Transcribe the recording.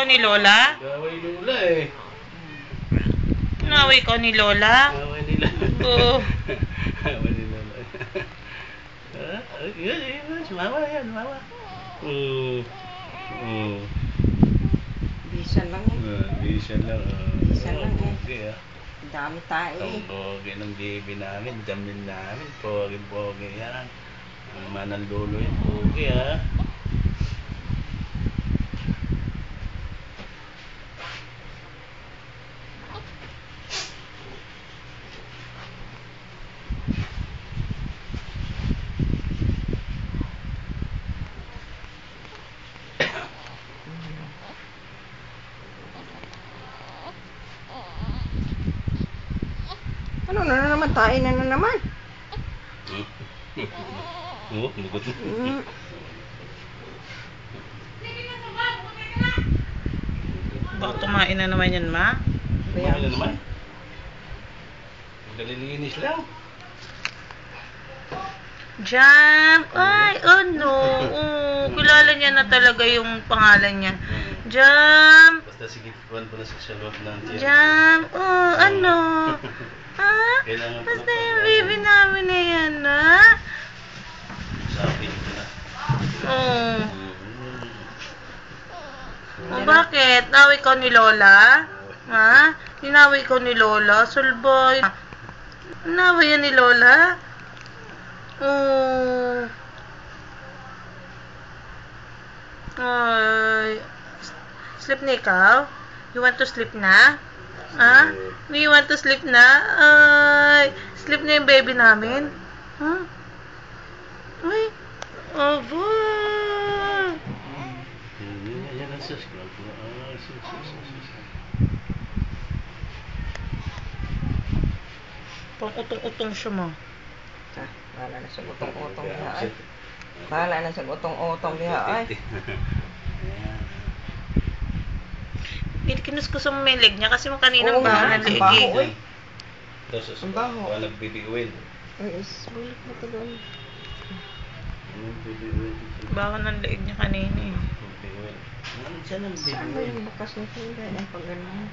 ni Lola? Gaway Lola eh. Inaway ko ni Lola? Gaway nila. Oo. Gaway ni Lola. Yun. Sumama yan, sumama. Bisan lang eh. Bisan lang. Bisan lang eh. Okay ah. Dami tayo eh. Ang pogi ng baby namin, damin namin, pogi yan. Ang manang lolo yan, pogi ah. Ano na naman tayo na naman? Oh, lugot na. Baka tumain na naman yan, ma? Kumain na naman. Galilinis lang. Jam! Ay, oh no! Kilala niya na talaga yung pangalan niya. Jam! Basta sige, tuwan ko na sa loob ng tiyan. Jam! Oh, ano? Ha? Kailangan pa Basta na yung baby namin na yan, ha? Sabi ko na. Oh. Oh, bakit? Naway ko ni Lola? Ha? Tinaway ko ni Lola? Sulboy. Naway yan ni Lola? Oh. Ay. Sleep na ikaw? You want to sleep na? Ha? You want to sleep na? Ay. Sleep na yung baby namin? Ha? Ay. Aba. Ayan ang subscribe ko. Pang utong-utong siya mo. Bahala na sa utong-utong niya ay. Bahala na sa utong-utong niya ay. Kinuskuso mo yung leg niya kasi mo kanina Oo baho nga, ng leg ang baho, eh. eh. Tapos Ang baho. nagbibiguin. Ay, bulit mo to doon. Baho ng leg niya kanina eh. Ano dyan ang Saan ba biguin? yung bukas nito? Ay, pag ganun.